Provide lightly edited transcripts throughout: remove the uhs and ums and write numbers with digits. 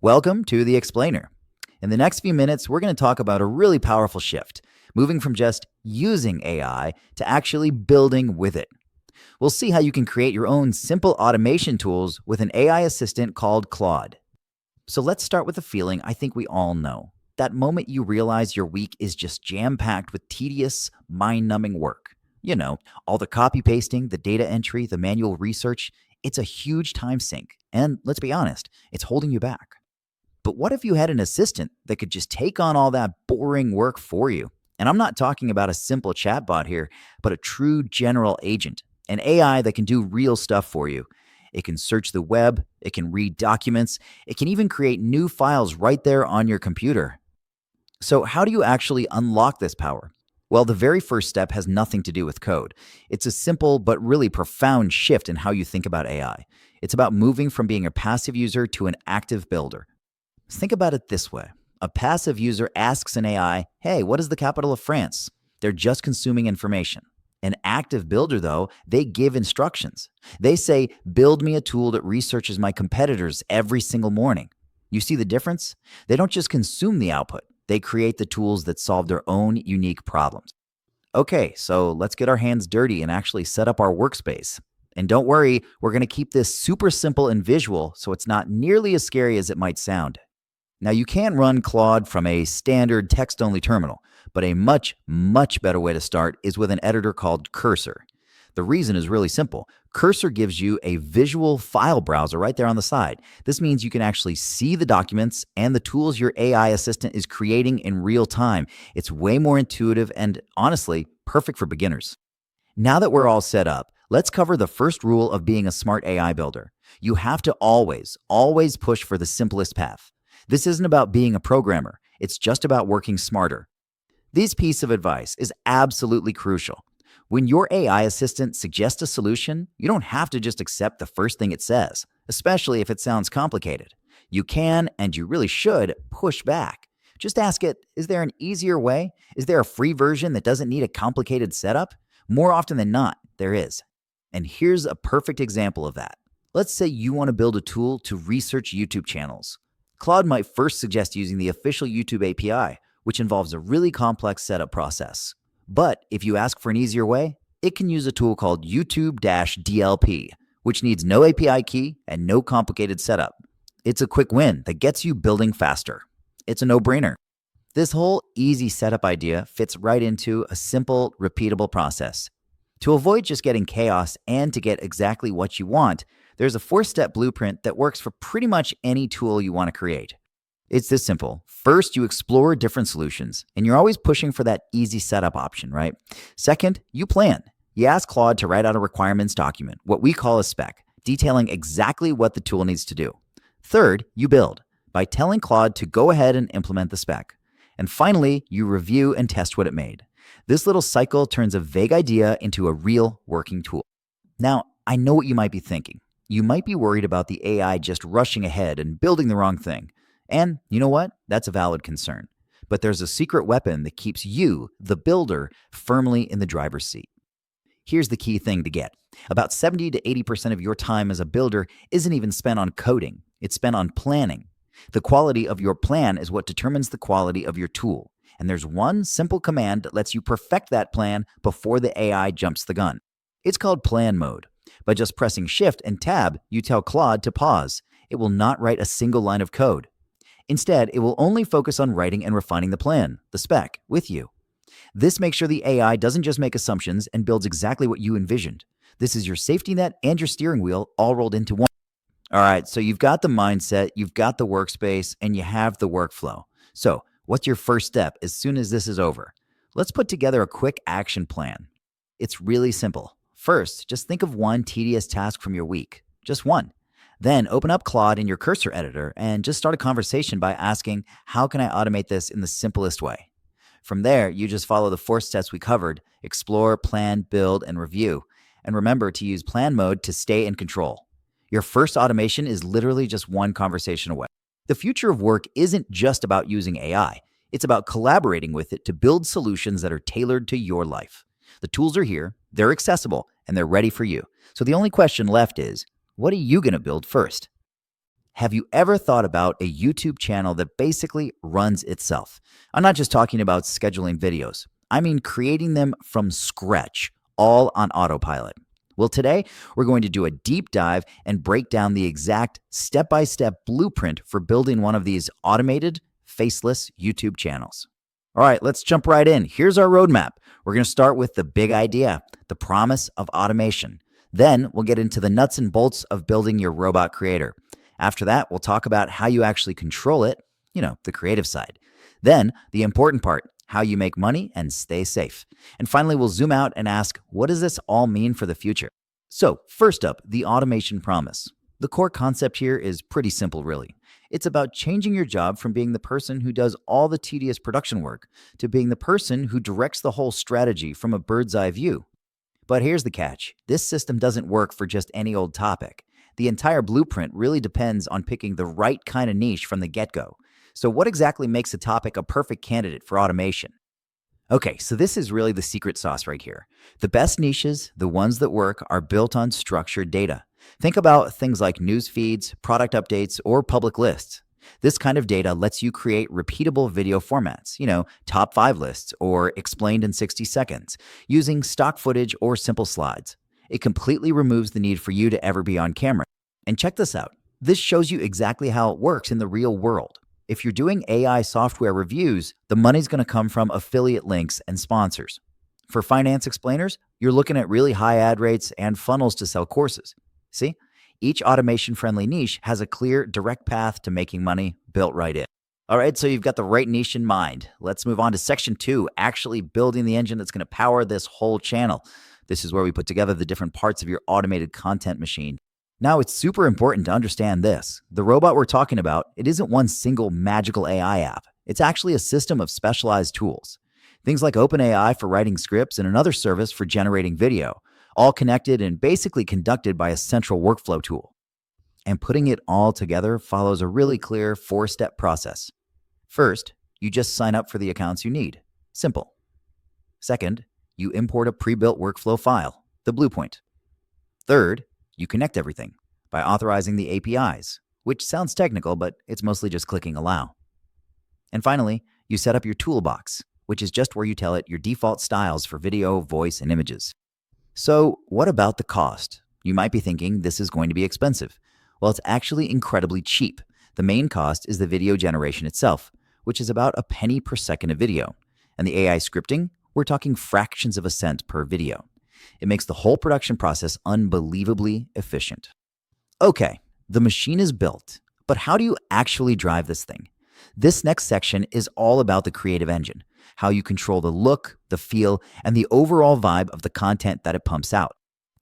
Welcome to The Explainer. In the next few minutes, we're going to talk about a really powerful shift, moving from just using AI to actually building with it. We'll see how you can create your own simple automation tools with an AI assistant called Claude. So let's start with a feeling I think we all know. That moment you realize your week is just jam packed with tedious, mind numbing work. You know, all the copy pasting, the data entry, the manual research. It's a huge time sink. And let's be honest, it's holding you back. But what if you had an assistant that could just take on all that boring work for you? And I'm not talking about a simple chatbot here, but a true general agent, an AI that can do real stuff for you. It can search the web, it can read documents, it can even create new files right there on your computer. So, how do you actually unlock this power? Well, the very first step has nothing to do with code. It's a simple but really profound shift in how you think about AI. It's about moving from being a passive user to an active builder. Think about it this way. A passive user asks an AI, hey, what is the capital of France? They're just consuming information. An active builder, though, they give instructions. They say, build me a tool that researches my competitors every single morning. You see the difference? They don't just consume the output. They create the tools that solve their own unique problems. Okay, so let's get our hands dirty and actually set up our workspace. And don't worry, we're going to keep this super simple and visual so it's not nearly as scary as it might sound. Now, you can run Claude from a standard text-only terminal, but a much, much better way to start is with an editor called Cursor. The reason is really simple. Cursor gives you a visual file browser right there on the side. This means you can actually see the documents and the tools your AI assistant is creating in real time. It's way more intuitive and, honestly, perfect for beginners. Now that we're all set up, let's cover the first rule of being a smart AI builder. You have to always push for the simplest path. This isn't about being a programmer. It's just about working smarter. This piece of advice is absolutely crucial. When your AI assistant suggests a solution, you don't have to just accept the first thing it says, especially if it sounds complicated. You can, and you really should, push back. Just ask it, is there an easier way? Is there a free version that doesn't need a complicated setup? More often than not, there is. And here's a perfect example of that. Let's say you want to build a tool to research YouTube channels. Claude might first suggest using the official YouTube API, which involves a really complex setup process. But if you ask for an easier way, it can use a tool called YouTube-DLP, which needs no API key and no complicated setup. It's a quick win that gets you building faster. It's a no-brainer. This whole easy setup idea fits right into a simple, repeatable process. To avoid just getting chaos and to get exactly what you want, there's a 4-step blueprint that works for pretty much any tool you want to create. It's this simple. First, you explore different solutions, and you're always pushing for that easy setup option, right? Second, you plan. You ask Claude to write out a requirements document, what we call a spec, detailing exactly what the tool needs to do. Third, you build by telling Claude to go ahead and implement the spec. And finally, you review and test what it made. This little cycle turns a vague idea into a real working tool. Now, I know what you might be thinking. You might be worried about the AI just rushing ahead and building the wrong thing. And you know what? That's a valid concern. But there's a secret weapon that keeps you, the builder, firmly in the driver's seat. Here's the key thing to get. About 70 to 80% of your time as a builder isn't even spent on coding. It's spent on planning. The quality of your plan is what determines the quality of your tool. And there's one simple command that lets you perfect that plan before the AI jumps the gun. It's called plan mode. By just pressing Shift and Tab, you tell Claude to pause. It will not write a single line of code. Instead, it will only focus on writing and refining the plan, the spec, with you. This makes sure the AI doesn't just make assumptions and builds exactly what you envisioned. This is your safety net and your steering wheel all rolled into one. All right, so you've got the mindset, you've got the workspace, and you have the workflow. So, what's your first step as soon as this is over? Let's put together a quick action plan. It's really simple. First, just think of one tedious task from your week. Just one. Then open up Claude in your Cursor editor and just start a conversation by asking, how can I automate this in the simplest way? From there, you just follow the 4 steps we covered: explore, plan, build, and review. And remember to use plan mode to stay in control. Your first automation is literally just one conversation away. The future of work isn't just about using AI. It's about collaborating with it to build solutions that are tailored to your life. The tools are here, they're accessible, and they're ready for you. So the only question left is, what are you going to build first? Have you ever thought about a YouTube channel that basically runs itself? I'm not just talking about scheduling videos, I mean creating them from scratch, all on autopilot. Well, today we're going to do a deep dive and break down the exact step by step blueprint for building one of these automated, faceless YouTube channels. All right, let's jump right in. Here's our roadmap. We're going to start with the big idea, the promise of automation. Then we'll get into the nuts and bolts of building your robot creator. After that, we'll talk about how you actually control it, the creative side. Then, the important part, how you make money and stay safe. And finally, we'll zoom out and ask, what does this all mean for the future? So, first up, the automation promise. The core concept here is pretty simple, really. It's about changing your job from being the person who does all the tedious production work to being the person who directs the whole strategy from a bird's eye view. But here's the catch. This system doesn't work for just any old topic. The entire blueprint really depends on picking the right kind of niche from the get-go. So what exactly makes a topic a perfect candidate for automation? Okay, so this is really the secret sauce right here. The best niches, the ones that work, are built on structured data. Think about things like news feeds, product updates, or public lists. This kind of data lets you create repeatable video formats, top 5 lists or explained in 60 seconds, using stock footage or simple slides. It completely removes the need for you to ever be on camera. And check this out. This shows you exactly how it works in the real world. If you're doing AI software reviews, the money's going to come from affiliate links and sponsors. For finance explainers, you're looking at really high ad rates and funnels to sell courses. See? Each automation-friendly niche has a clear, direct path to making money built right in. All right, so you've got the right niche in mind. Let's move on to section 2, actually building the engine that's going to power this whole channel. This is where we put together the different parts of your automated content machine. Now, it's super important to understand this. The robot we're talking about, it isn't one single magical AI app. It's actually a system of specialized tools. Things like OpenAI for writing scripts and another service for generating video, all connected and basically conducted by a central workflow tool. And putting it all together follows a really clear 4-step process. First, you just sign up for the accounts you need. Simple. Second, you import a pre-built workflow file, the blueprint. Third, you connect everything by authorizing the APIs, which sounds technical, but it's mostly just clicking allow. And finally, you set up your toolbox, which is just where you tell it your default styles for video, voice, and images. So what about the cost? You might be thinking this is going to be expensive. Well, it's actually incredibly cheap. The main cost is the video generation itself, which is about a penny per second of video. And the AI scripting, we're talking fractions of a cent per video. It makes the whole production process unbelievably efficient. Okay, the machine is built, but how do you actually drive this thing? This next section is all about the creative engine, how you control the look, the feel, and the overall vibe of the content that it pumps out.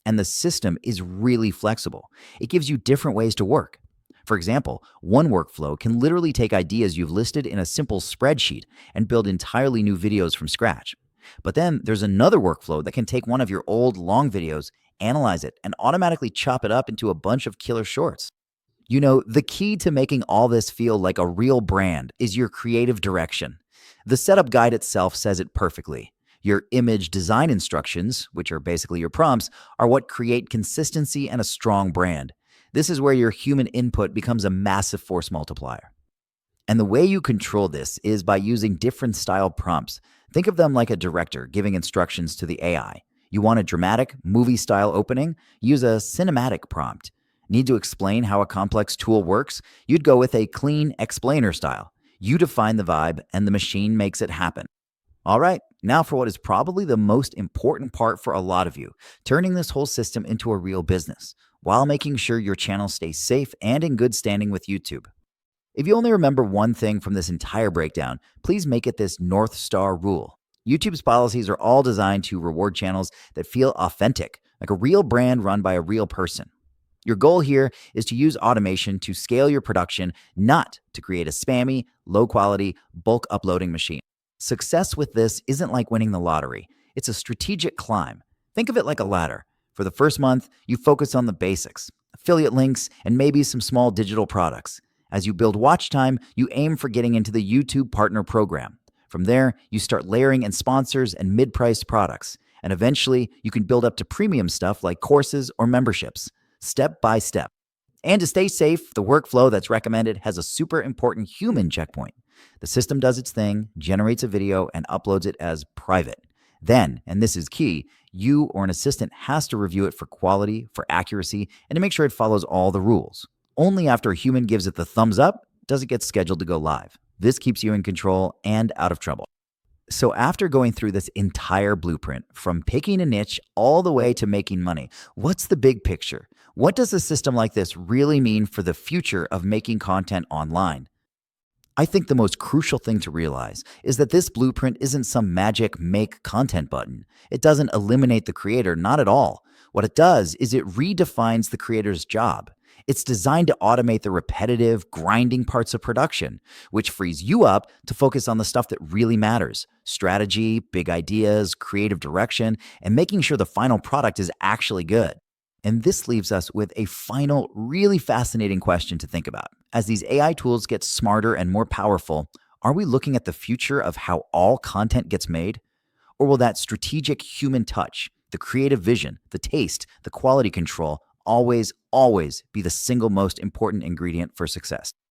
And the system is really flexible. It gives you different ways to work. For example, one workflow can literally take ideas you've listed in a simple spreadsheet and build entirely new videos from scratch. But then there's another workflow that can take one of your old long videos, analyze it, and automatically chop it up into a bunch of killer shorts. The key to making all this feel like a real brand is your creative direction. The setup guide itself says it perfectly. Your image design instructions, which are basically your prompts, are what create consistency and a strong brand. This is where your human input becomes a massive force multiplier. And the way you control this is by using different style prompts. Think of them like a director giving instructions to the AI. You want a dramatic, movie-style opening? Use a cinematic prompt. Need to explain how a complex tool works? You'd go with a clean explainer style. You define the vibe, and the machine makes it happen. All right, now for what is probably the most important part for a lot of you, turning this whole system into a real business, while making sure your channel stays safe and in good standing with YouTube. If you only remember one thing from this entire breakdown, please make it this North Star rule. YouTube's policies are all designed to reward channels that feel authentic, like a real brand run by a real person. Your goal here is to use automation to scale your production, not to create a spammy, low-quality, bulk uploading machine. Success with this isn't like winning the lottery. It's a strategic climb. Think of it like a ladder. For the first month, you focus on the basics, affiliate links, and maybe some small digital products. As you build watch time, you aim for getting into the YouTube Partner Program. From there, you start layering in sponsors and mid-priced products. And eventually, you can build up to premium stuff like courses or memberships, step by step. And to stay safe, the workflow that's recommended has a super important human checkpoint. The system does its thing, generates a video, and uploads it as private. Then, and this is key, you or an assistant has to review it for quality, for accuracy, and to make sure it follows all the rules. Only after a human gives it the thumbs up does it get scheduled to go live. This keeps you in control and out of trouble. So, after going through this entire blueprint, from picking a niche all the way to making money, what's the big picture? What does a system like this really mean for the future of making content online? I think the most crucial thing to realize is that this blueprint isn't some magic make content button. It doesn't eliminate the creator, not at all. What it does is it redefines the creator's job. It's designed to automate the repetitive, grinding parts of production, which frees you up to focus on the stuff that really matters: strategy, big ideas, creative direction, and making sure the final product is actually good. And this leaves us with a final, really fascinating question to think about. As these AI tools get smarter and more powerful, are we looking at the future of how all content gets made? Or will that strategic human touch, the creative vision, the taste, the quality control, always be the single most important ingredient for success?